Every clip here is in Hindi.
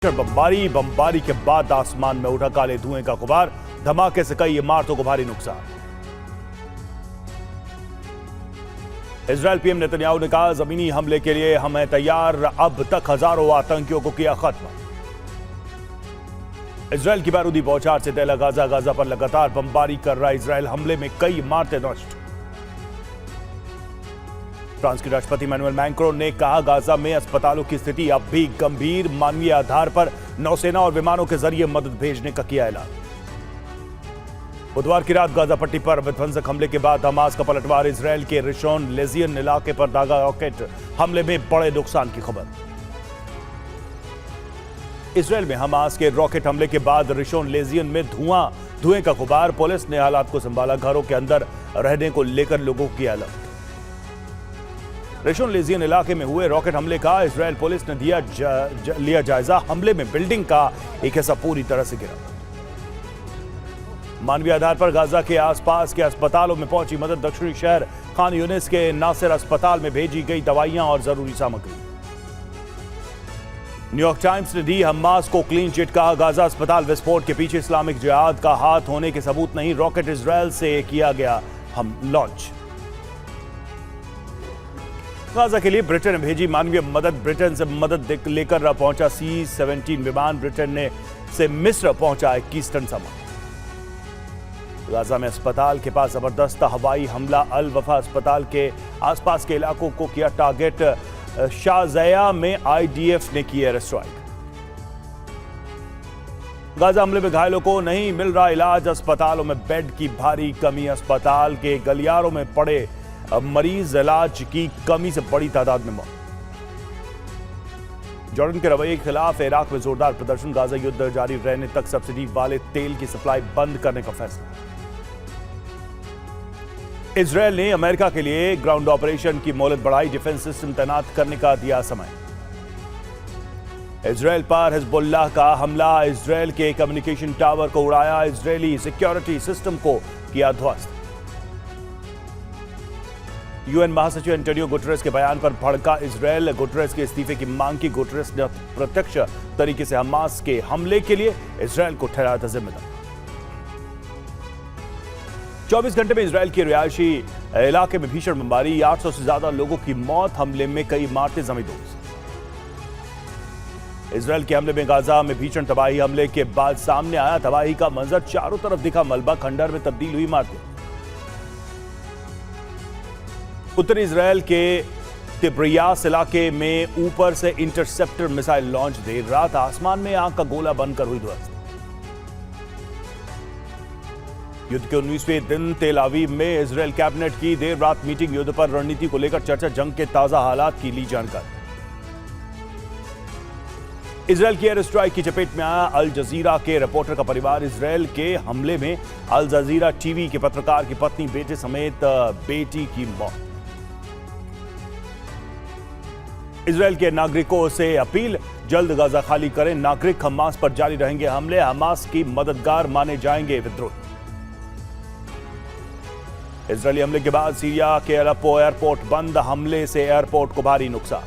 बमबारी के बाद आसमान में उठा काले धुएं का गुबार। धमाके से कई इमारतों को भारी नुकसान। इजरायल पीएम नेतन्याहू ने कहा, जमीनी हमले के लिए हम हैं तैयार। अब तक हजारों आतंकियों को किया खत्म। इजरायल की बारूदी बौछार से तैला गाजा। गाजा पर लगातार बमबारी कर रहा इजरायल। हमले में कई इमारतें नष्ट। फ्रांस के राष्ट्रपति इमैनुअल मैक्रों ने कहा, गाजा में अस्पतालों की स्थिति अब भी गंभीर। मानवीय आधार पर नौसेना और विमानों के जरिए मदद भेजने का किया ऐलान। बुधवार की रात गाजा पट्टी पर विध्वंसक हमले के बाद हमास का पलटवार। इजरायल के रिशोन लेजियन इलाके पर दागा रॉकेट हमले में बड़े नुकसान की खबर। इजरायल में हमास के रॉकेट हमले के बाद रिशोन लेजियन में धुएं का गुबार। पुलिस ने हालात को संभाला। घरों के अंदर रहने को लेकर लोगों को किया अलर्ट। रिशोन लेजियन इलाके में हुए रॉकेट हमले का इजरायल पुलिस ने लिया जायजा। हमले में बिल्डिंग का एक हिस्सा पूरी तरह से गिरा। मानवीय आधार पर गाजा के आसपास के अस्पतालों में पहुंची मदद। दक्षिणी शहर खान यूनिस के नासिर अस्पताल में भेजी गई दवाइयां और जरूरी सामग्री। न्यूयॉर्क टाइम्स ने दी हमास को क्लीन चिट। कहा, गाजा अस्पताल विस्फोट के पीछे इस्लामिक जिहाद का हाथ होने के सबूत नहीं। रॉकेट इजरायल से किया गया लॉन्च। गाजा के लिए ब्रिटेन ने भेजी मानवीय मदद। ब्रिटेन से मदद लेकर पहुंचा C-17 विमान। ब्रिटेन से मिस्र पहुंचा 21 टन सामान। गाजा में अस्पताल के पास जबरदस्त हवाई हमला। अल वफा अस्पताल के आसपास के इलाकों को किया टारगेट। शाज़या में IDF ने की एयर स्ट्राइक। गाजा हमले में घायलों को नहीं मिल रहा इलाज। अस्पतालों में बेड की भारी कमी। अस्पताल के गलियारों में पड़े मरीज। इलाज की कमी से बड़ी तादाद में मौत। जॉर्डन के रवैये के खिलाफ इराक में जोरदार प्रदर्शन। गाजा युद्ध जारी रहने तक सब्सिडी वाले तेल की सप्लाई बंद करने का फैसला। इजरायल ने अमेरिका के लिए ग्राउंड ऑपरेशन की मोहलत बढ़ाई। डिफेंस सिस्टम तैनात करने का दिया समय। इजरायल पर हिजबुल्लाह का हमला। इजरायल के कम्युनिकेशन टावर को उड़ाया। इजरायली सिक्योरिटी सिस्टम को किया ध्वस्त। यूएन महासचिव एंटोनियो गुटेरेस के बयान पर भड़का इजरायल। गुटेरेस के इस्तीफे की मांग की। गुटेरेस ने प्रत्यक्ष तरीके से हमास के हमले के लिए इजरायल को ठहराया था जिम्मेदार। 24 घंटे में इजरायल के रिहायशी इलाके में भीषण बमबारी। 800 से ज्यादा लोगों की मौत। हमले में कई इमारतें जमींदोज। इजरायल के हमले में गाजा में भीषण तबाही। हमले के बाद सामने आया तबाही का मंजर। चारों तरफ दिखा मलबा। खंडहर में तब्दील हुई इमारतें। उत्तरी इजरायल के तिब्रियास इलाके में ऊपर से इंटरसेप्टर मिसाइल लॉन्च। देर रात आसमान में आग का गोला बनकर हुई ध्वस्त। युद्ध के 19वें दिन तेल अवीव में इजरायल कैबिनेट की देर रात मीटिंग। युद्ध पर रणनीति को लेकर चर्चा। जंग के ताजा हालात की ली जानकारी। इजरायल की एयर स्ट्राइक की चपेट में आया अल जजीरा के रिपोर्टर का परिवार। इजरायल के हमले में अल जजीरा टीवी के पत्रकार की पत्नी, बेटे समेत बेटी की मौत। इजरायल के नागरिकों से अपील, जल्द गाजा खाली करें। नागरिक हमास पर जारी रहेंगे हमले। हमास की मददगार माने जाएंगे विद्रोही। इजरायली हमले के बाद सीरिया के अलेप्पो एयरपोर्ट बंद। हमले से एयरपोर्ट को भारी नुकसान।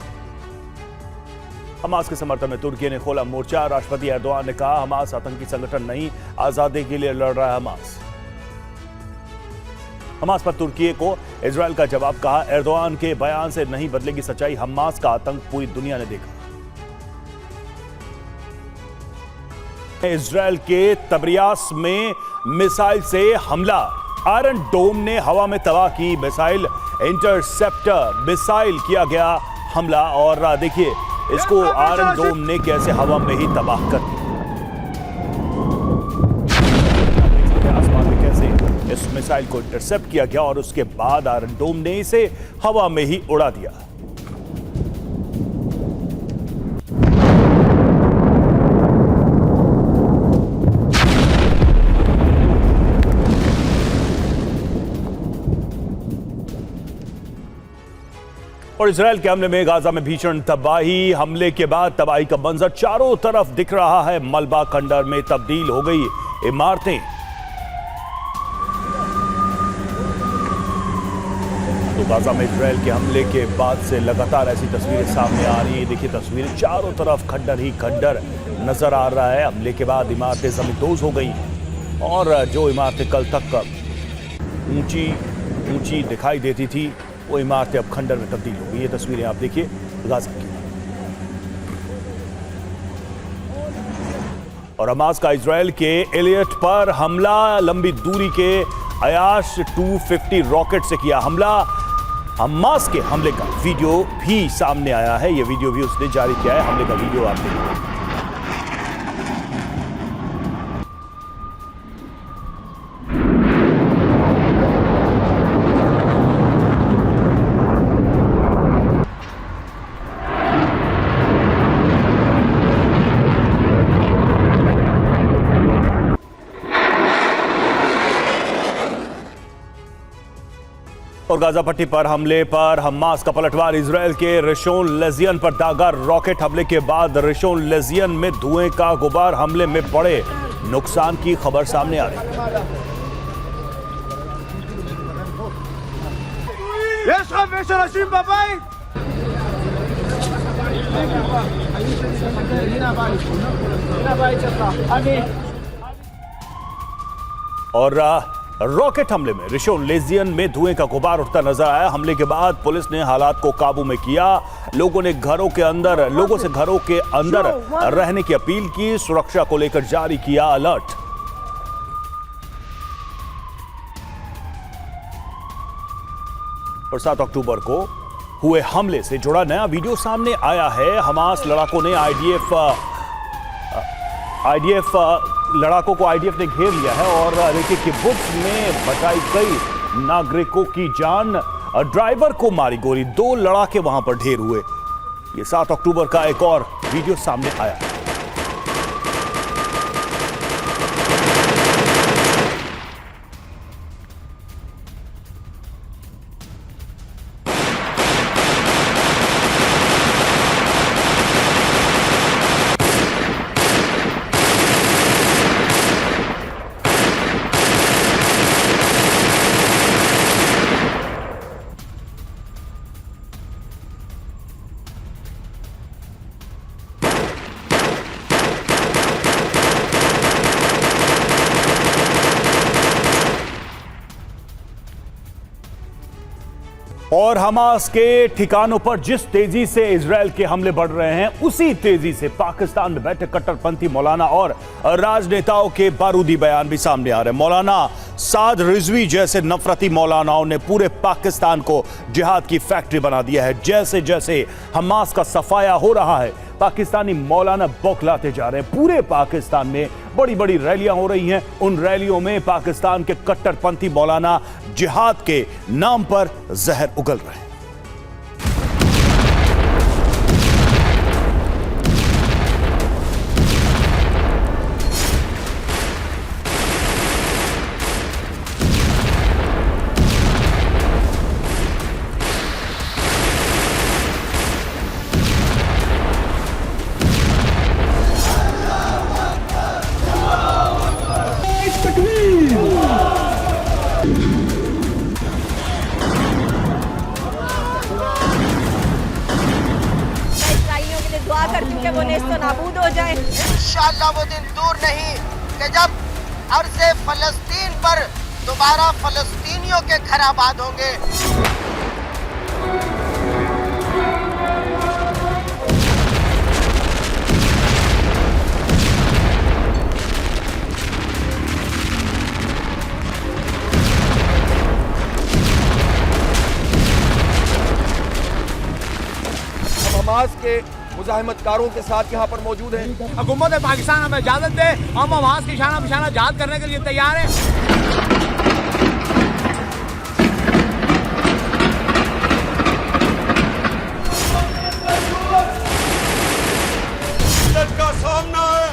हमास के समर्थन में तुर्की ने खोला मोर्चा। राष्ट्रपति एर्दोआन ने कहा, हमास आतंकी संगठन नहीं, आजादी के लिए लड़ रहा है हमास। हमास पर तुर्की को इजरायल का जवाब। कहा, एर्दोआन के बयान से नहीं बदलेगी सच्चाई। हमास का आतंक पूरी दुनिया ने देखा। इजरायल के तिब्रियास में मिसाइल से हमला। आयरन डोम ने हवा में तबाह की मिसाइल। इंटरसेप्टर मिसाइल किया गया हमला। और देखिए इसको आयरन डोम ने कैसे हवा में ही तबाह कर दिया। आसमान में कैसे इस मिसाइल को इंटरसेप्ट किया गया और उसके बाद आयरन डोम ने इसे हवा में ही उड़ा दिया। और इजरायल के हमले में गाजा में भीषण तबाही। हमले के बाद तबाही का मंजर चारों तरफ दिख रहा है। मलबा खंडहर में तब्दील हो गई इमारतें। तो गाजा में इजरायल के हमले के बाद से लगातार ऐसी तस्वीरें सामने आ रही है। देखिए तस्वीरें, चारों तरफ खंडर ही खंडर नजर आ रहा है। हमले के बाद इमारतें जमींदोज हो गई और जो इमारतें कल तक ऊंची ऊंची दिखाई देती थी वो इमारतें अब खंडर में तब्दील हो गई। ये तस्वीरें आप देखिए गाजा की। और हमास का इजराइल के एलियट पर हमला, लंबी दूरी के अयाश 250 रॉकेट से किया हमला। हमास के हमले का वीडियो भी सामने आया है। यह वीडियो भी उसने जारी किया है। हमले का वीडियो आप देखिए। और गाजा पट्टी पर हमले पर हमास का पलटवार। इजराइल के रिशोन लेजियन पर दागा रॉकेट हमले के बाद रिशोन लेजियन में धुएं का गुबार। हमले में बड़े नुकसान की खबर सामने आ रही है। और रॉकेट हमले में रिशोन लेजियन में धुएं का गुबार उठता नजर आया। हमले के बाद पुलिस ने हालात को काबू में किया। लोगों से घरों के अंदर रहने की अपील की। सुरक्षा को लेकर जारी किया अलर्ट। और 7 अक्टूबर को हुए हमले से जुड़ा नया वीडियो सामने आया है। हमास लड़ाकों ने आईडीएफ लड़ाकों को आईडीएफ ने घेर लिया है और देखिए किब्बुत्ज में बचाई गई नागरिकों की जान। ड्राइवर को मारी गोली, 2 लड़ाके वहां पर ढेर हुए। ये 7 अक्टूबर का एक और वीडियो सामने आया है। और हमास के ठिकानों पर जिस तेजी से इजराइल के हमले बढ़ रहे हैं उसी तेजी से पाकिस्तान में बैठे कट्टरपंथी मौलाना और राजनेताओं के बारूदी बयान भी सामने आ रहे हैं। मौलाना साद रिजवी जैसे नफरती मौलानाओं ने पूरे पाकिस्तान को जिहाद की फैक्ट्री बना दिया है। जैसे जैसे हमास का सफाया हो रहा है पाकिस्तानी मौलाना बौखलाते जा रहे हैं। पूरे पाकिस्तान में बड़ी बड़ी रैलियां हो रही हैं। उन रैलियों में पाकिस्तान के कट्टरपंथी मौलाना जिहाद के नाम पर जहर उगल रहे हैं। दुआ करती हूँ कि वो नेस्तो नाबूद हो जाए। इंशाअल्लाह वो दिन दूर नहीं कि जब अर्ज़े फ़लस्तीन पर दोबारा फ़लस्तीनियों के घर आबाद होंगे। हमास के मुजाहिमतकारों के साथ यहाँ पर मौजूद हैं। हुकूमत पाकिस्तान हमें इजाजत दे, हम हमास की शाना बशाना जहाद करने के लिए तैयार हैं। का सामना है,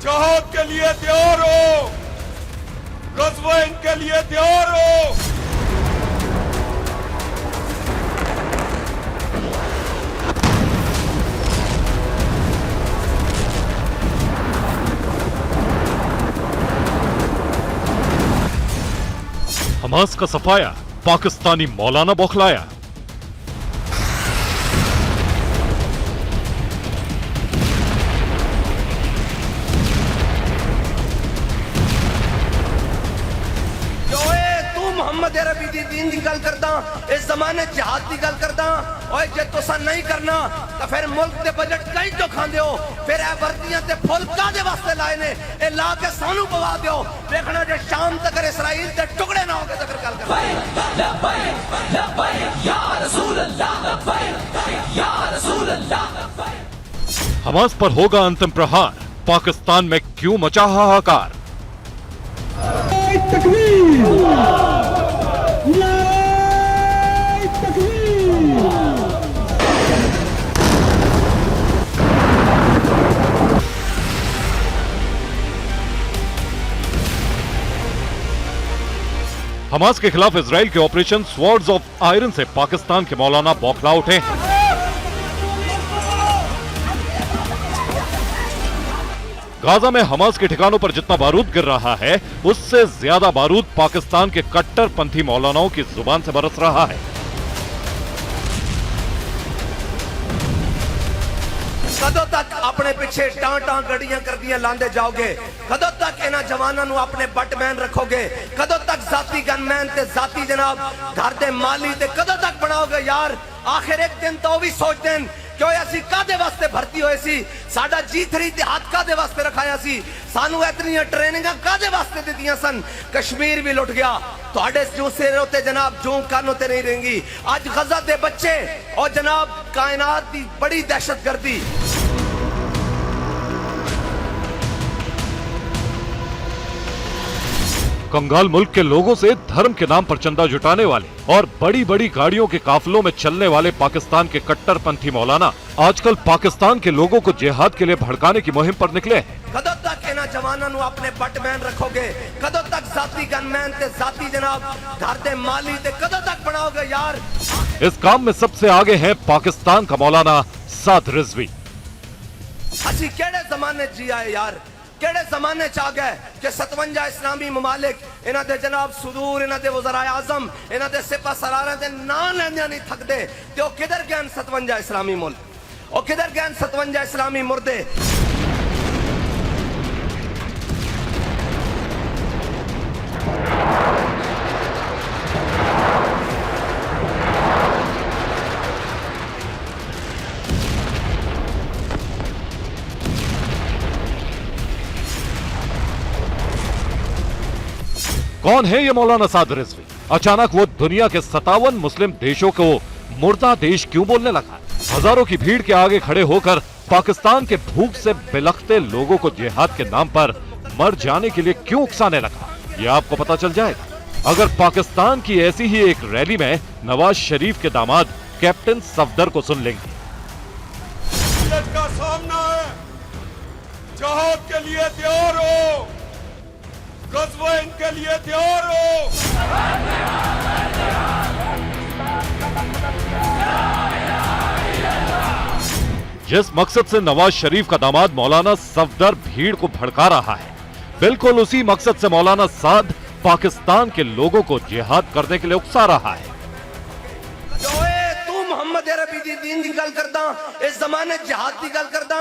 जहाद के लिए तैयार हो, गज़वा के लिए तैयार हो। हमास का सफाया, पाकिस्तानी मौलाना बौखलाया। भी दीन की गल करदा इस जमाने जिहाद की गल करदा ओए जे तुसा नहीं करना तो फिर मुल्क दे बजट कई तो खांदे हो फिर ए वर्दियां ते फुल कादे वास्ते लाए ने ए ला के सानू पवा दियो देखना जे शाम तक इसराइल ते टुकड़े ना होके तक गल कर या रसूल अल्लाह हमास पर होगा अंतिम प्रहार, पाकिस्तान में क्यों मचा हाहाकार। हमास के खिलाफ इजराइल के ऑपरेशन स्वॉर्ड्स ऑफ आयरन से पाकिस्तान के मौलाना बौखला उठे। गाजा में हमास के ठिकानों पर जितना बारूद गिर रहा है उससे ज्यादा बारूद पाकिस्तान के कट्टरपंथी मौलानाओं की जुबान से बरस रहा है। कदों तक अपने पीछे टां गड्डियां कर दियां लांदे जाओगे, कदों तक इन्हां जवानां नूं अपने बटमैन रखोगे, कदों तक जाती गनमैन ते जाती जनाब घर दे माली ते कदों तक बनाओगे यार। आखिर एक दिन तो भी सोच देन क्यों असी कादे वास्ते भर्ती होए सी, साडा G3 इतिहाद कादे वास्ते रखाया सी, सानू इतनी ट्रेनिंग कादे वास्ते दित्तियां सन। कश्मीर भी लुट गया, तुहाडे जो सिर उत्ते जनाब जो कान उत्ते नहीं रहेंगी। अज गजा दे बच्चे और जनाब कायनात दी बड़ी दहशतगर्दी। कंगाल मुल्क के लोगों से धर्म के नाम पर चंदा जुटाने वाले और बड़ी बड़ी गाड़ियों के काफिलों में चलने वाले पाकिस्तान के कट्टरपंथी मौलाना आजकल पाकिस्तान के लोगों को जिहाद के लिए भड़काने की मुहिम पर निकले हैं। कदों तक इन्हां जवानां नूं अपने बटमैन रखोगे, कदों तक जाती गनमैन ते जाती जनाब घर दे माली ते कदों तक बनाओगे यार। इस काम में सबसे आगे है पाकिस्तान का मौलाना साद रिजवी। असी केड़े जमाने जी आए यार, केड़े जमाने च आ गए कि 57 इस्लामी ममालिक इन्हां दे जनाब सुदूर इन्हां दे वज़राए आज़म इन्हां दे सिपा सलारां दे नां लैंदे नहीं थकदे ते ओ किधर गए 57 इस्लामी मुल्क, ओ किधर गए 57 इस्लामी मुर्दे। कौन है ये मौलाना साद रिजवी? अचानक वो दुनिया के 57 मुस्लिम देशों को मुर्दा देश क्यों बोलने लगा? हजारों की भीड़ के आगे खड़े होकर पाकिस्तान के भूख से बिलखते लोगों को जिहाद के नाम पर मर जाने के लिए क्यों उकसाने लगा, ये आपको पता चल जाएगा अगर पाकिस्तान की ऐसी ही एक रैली में नवाज शरीफ के दामाद कैप्टन सफदर को सुन लेंगे। का सामना है, जहाद के लिए तैयार हो, गज़वा इनके लिए तैयार हो। जिस मकसद से नवाज शरीफ का दामाद मौलाना सफदर भीड़ को भड़का रहा है, बिल्कुल उसी मकसद से मौलाना साद पाकिस्तान के लोगों को जिहाद करने के लिए उकसा रहा है। मोहम्मद अरबी दी दीन की गल करदा इस जमाने जिहाद की गल करदा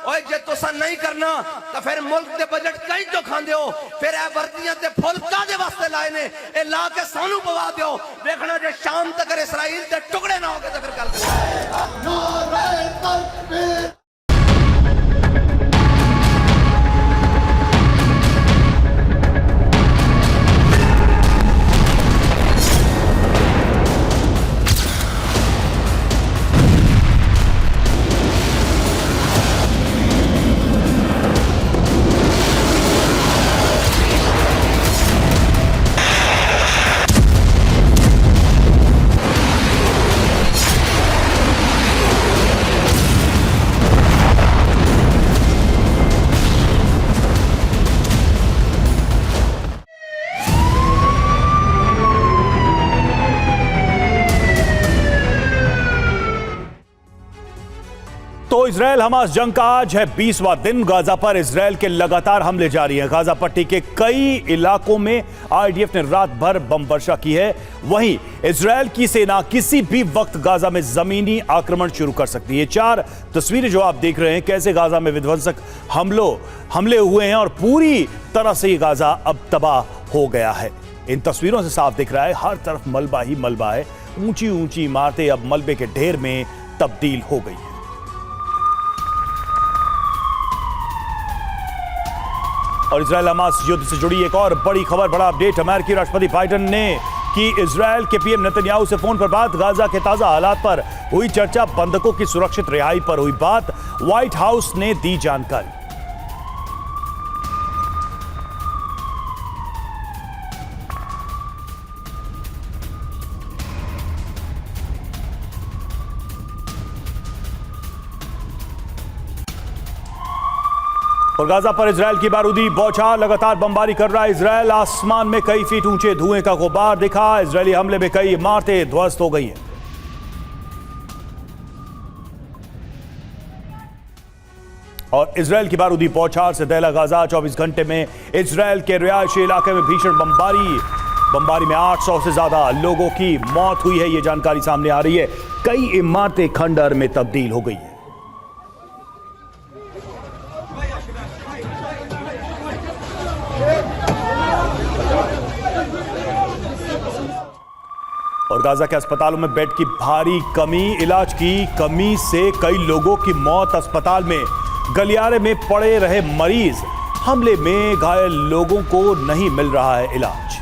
ओए जे तुसा नहीं करना तो फिर मुल्क दे बजट कई तो खांदे हो फिर ए वर्दियां ते फुल कादे वास्ते लाए ने ए ला के सानू पवा दियो देखना जे शाम तक इसराइल दे टुकड़े ना होके तो फिर गल कर। तो इजराइल हमास जंग का आज है 20वां दिन। गाजा पर इजराइल के लगातार हमले जारी हैं। गाजा पट्टी के कई इलाकों में आईडीएफ ने रात भर बम वर्षा की है। वहीं इजराइल की सेना किसी भी वक्त गाजा में जमीनी आक्रमण शुरू कर सकती है। 4 तस्वीरें जो आप देख रहे हैं कैसे गाजा में विध्वंसक हमले हुए हैं और पूरी तरह से ये गाजा अब तबाह हो गया है। इन तस्वीरों से साफ दिख रहा है हर तरफ मलबा ही मलबा है। ऊंची ऊंची इमारतें अब मलबे के ढेर में तब्दील हो गई है। और इजरायल हमास युद्ध से जुड़ी एक और बड़ी खबर, बड़ा अपडेट। अमेरिकी राष्ट्रपति बाइडेन ने की इजरायल के पीएम नेतन्याहू से फोन पर बात। गाजा के ताजा हालात पर हुई चर्चा, बंधकों की सुरक्षित रिहाई पर हुई बात। व्हाइट हाउस ने दी जानकारी। और गाजा पर इजरायल की बारूदी बौछार, लगातार बमबारी कर रहा है इजरायल। आसमान में कई फीट ऊंचे धुएं का गुबार दिखा। इजरायली हमले में कई इमारतें ध्वस्त हो गई हैं। और इजरायल की बारूदी बौछार से दहला गाजा। 24 घंटे में इजरायल के रिहायशी इलाके में भीषण बमबारी में 800 से ज्यादा लोगों की मौत हुई है। यह जानकारी सामने आ रही है। कई इमारतें खंडहर में तब्दील हो गई है। और गाजा के अस्पतालों में बेड की भारी कमी, इलाज की कमी से कई लोगों की मौत। अस्पताल में गलियारे में पड़े रहे मरीज। हमले में घायल लोगों को नहीं मिल रहा है इलाज।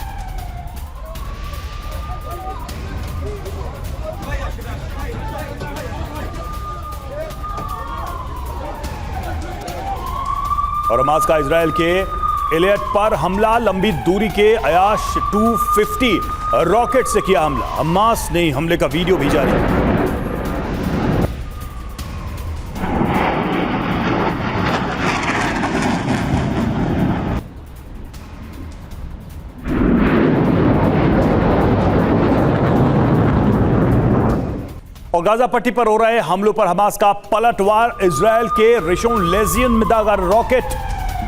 और हमास का इजरायल के इलियट पर हमला, लंबी दूरी के अयाश 250 रॉकेट से किया हमला। हमास ने हमले का वीडियो भी जारी किया। और गाजा पट्टी पर हो रहे हमलों पर हमास का पलटवार। इजरायल के रिशोन लेजियन में दागा रॉकेट।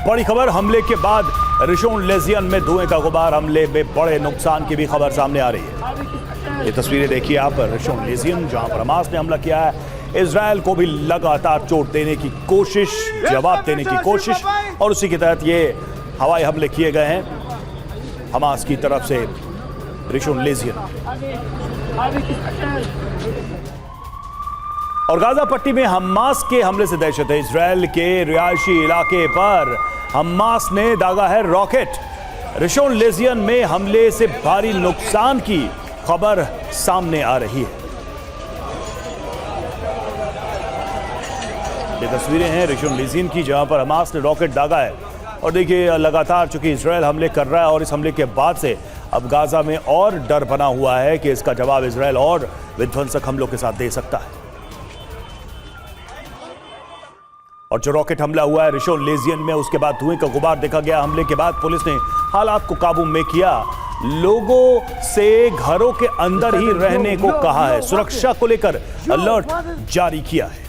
बड़ी खबर, हमले के बाद रिशोन लेजियन में धुएं का गुबार। हमले में बड़े नुकसान की भी खबर सामने आ रही है। ये तस्वीरें देखिए आप, रिशोन लेजियन जहां पर हमास ने हमला किया है। इजरायल को भी लगातार चोट देने की कोशिश, जवाब देने की कोशिश, और उसी के तहत ये हवाई हमले किए गए हैं हमास की तरफ से रिशोन लेजियन। और गाजा पट्टी में हमास के हमले से दहशत है। इजरायल के रिहायशी इलाके पर हमास ने दागा है रॉकेट। रिशोन लेजियन में हमले से भारी नुकसान की खबर सामने आ रही है। ये तस्वीरें हैं रिशोन लेजियन की, जहां पर हमास ने रॉकेट दागा है। और देखिए लगातार चूंकि इजरायल हमले कर रहा है और इस हमले के बाद से अब गाजा में और डर बना हुआ है कि इसका जवाब इजरायल और विध्वंसक हमलों के साथ दे सकता है। और जो रॉकेट हमला हुआ है रिशोन लेजियन में, उसके बाद धुएं का गुबार देखा गया। हमले के बाद पुलिस ने हालात को काबू में किया। लोगों से घरों के अंदर ही रहने को कहा है। सुरक्षा को लेकर अलर्ट जारी किया है।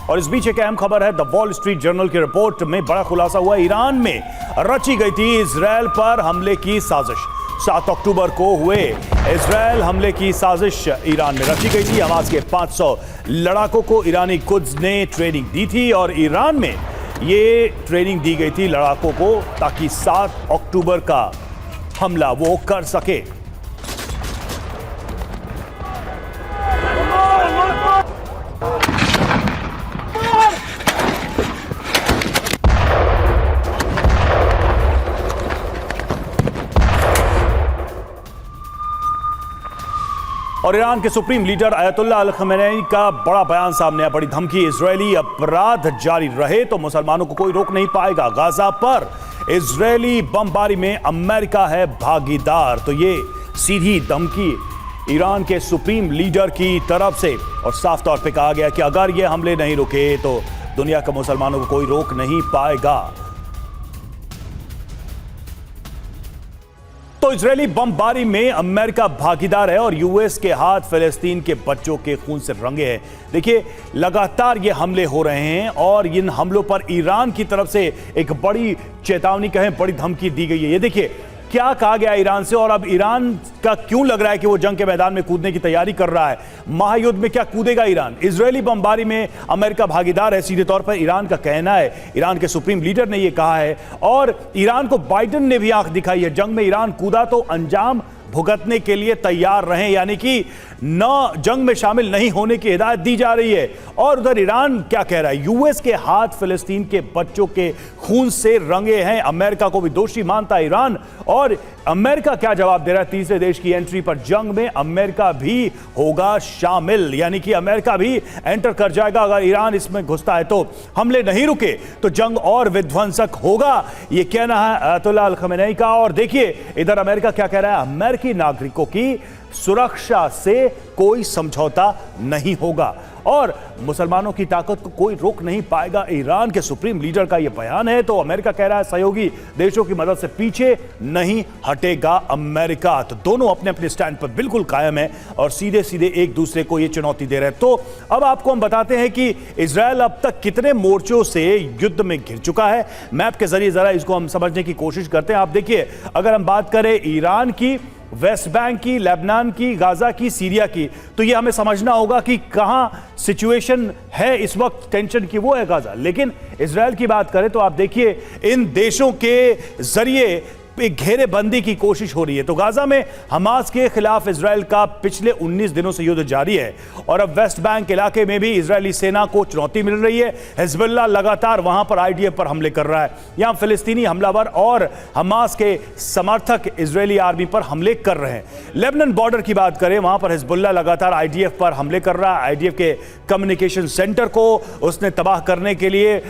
और इस बीच एक अहम खबर है। द वॉल स्ट्रीट जर्नल की रिपोर्ट में बड़ा खुलासा हुआ। ईरान में रची गई थी इजरायल पर हमले की साजिश। 7 अक्टूबर को हुए इजरायल हमले की साजिश ईरान में रची गई थी। हमास के 500 लड़ाकों को ईरानी कुद्स ने ट्रेनिंग दी थी और ईरान में ये ट्रेनिंग दी गई थी लड़ाकों को, ताकि 7 अक्टूबर का हमला वो कर सके। और ईरान के supreme leader Ayatollah Ali Khamenei का बड़ा बयान सामने आया। बड़ी धमकी, इजरायली अपराध जारी रहे तो मुसलमानों को कोई रोक नहीं पाएगा। गाजा पर इजरायली बमबारी में अमेरिका है भागीदार। तो ये सीधी धमकी ईरान के सुप्रीम लीडर की तरफ से, और साफ तौर पे कहा गया कि अगर ये हमले नहीं रुके तो दुनिया के मुसलमानों को कोई रोक नहीं पाएगा। तो इजरायली बमबारी में अमेरिका भागीदार है और यूएस के हाथ फिलिस्तीन के बच्चों के खून से रंगे हैं। देखिए लगातार ये हमले हो रहे हैं और इन हमलों पर ईरान की तरफ से एक बड़ी चेतावनी, कहें बड़ी धमकी दी गई है। ये देखिए क्या कहा गया ईरान से और अब ईरान का क्यों लग रहा है कि वो जंग के मैदान में कूदने की तैयारी कर रहा है? महायुद्ध में क्या कूदेगा ईरान? इजरायली बमबारी में अमेरिका भागीदार है, सीधे तौर पर ईरान का कहना है। ईरान के सुप्रीम लीडर ने यह कहा है और ईरान को बाइडेन ने भी आंख दिखाई है। जंग में ईरान कूदा तो अंजाम भुगतने के लिए तैयार रहें, यानी कि न जंग में शामिल नहीं होने की हिदायत दी जा रही है। और उधर ईरान क्या कह रहा है? यूएस के हाथ फिलिस्तीन के बच्चों के खून से रंगे हैं, अमेरिका को भी दोषी मानता है ईरान। और अमेरिका क्या जवाब दे रहा है? तीसरे देश की एंट्री पर जंग में अमेरिका भी होगा शामिल, यानी कि अमेरिका भी एंटर कर जाएगा। अगर ईरान इसमें घुसता है तो हमले नहीं रुके तो जंग और विध्वंसक होगा, ये कहना है अयतुल्लाह अल खमेनी का। और देखिए इधर अमेरिका क्या कह रहा है? अमेरिकी नागरिकों की सुरक्षा से कोई समझौता नहीं होगा और मुसलमानों की ताकत को कोई रोक नहीं पाएगा। ईरान के सुप्रीम लीडर का यह बयान है। तो अमेरिका कह रहा है सहयोगी देशों की मदद से पीछे नहीं हटेगा अमेरिका। तो दोनों अपने अपने स्टैंड पर बिल्कुल कायम है और सीधे सीधे एक दूसरे को यह चुनौती दे रहे हैं। तो अब आपको हम बताते हैं कि इजरायल अब तक कितने मोर्चों से युद्ध में घिर चुका है। मैप के जरिए जरा इसको हम समझने की कोशिश करते हैं। आप देखिए, अगर हम बात करें ईरान की, वेस्ट बैंक की, लेबनान की, गाजा की, सीरिया की, तो ये हमें समझना होगा कि कहां सिचुएशन है इस वक्त टेंशन की, वो है गाजा। लेकिन इजरायल की बात करें तो आप देखिए इन देशों के जरिए एक घेरेबंदी की कोशिश हो रही है। तो गाजा में हमास के खिलाफ इजरायल का पिछले 19 दिनों से युद्ध जारी है और अब वेस्ट बैंक इलाके में भी इजरायली सेना को चुनौती मिल रही है। हिजबुल्लाह लगातार वहां पर आईडीएफ पर हमले कर रहा है। यहां फिलिस्तीनी हमलावर और हमास के समर्थक इजरायली आर्मी पर हमले कर रहे हैं। लेबनान बॉर्डर की बात करें, वहां पर हिजबुल्लाह लगातार आईडीएफ पर हमले कर रहा है। आईडीएफ के कम्युनिकेशन सेंटर को उसने तबाह करने के लिए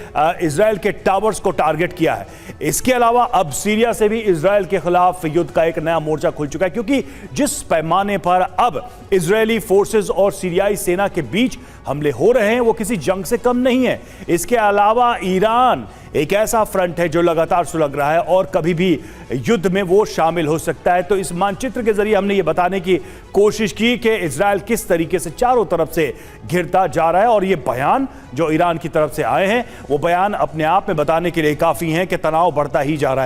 इजरायल के टावर्स को टारगेट किया है। इसके अलावा अब सीरिया से भी इजरायल के खिलाफ युद्ध का एक नया मोर्चा खुल चुका है, क्योंकि जिस पैमाने पर अब इजरायली फोर्सेस और सीरियाई सेना के बीच हमले हो रहे हैं वो किसी जंग से कम नहीं है। इसके अलावा ईरान एक ऐसा फ्रंट है जो लगातार सुलग रहा है और कभी भी युद्ध में वो शामिल हो सकता है। तो इस मानचित्र के जरिए हमने ये बताने की कोशिश की कि इजरायल किस तरीके से चारों तरफ से घिरता जा रहा है और ये बयान जो ईरान की तरफ से आए हैं वो बयान अपने आप में बताने के लिए काफी हैं कि तनाव बढ़ता ही जा रहा है।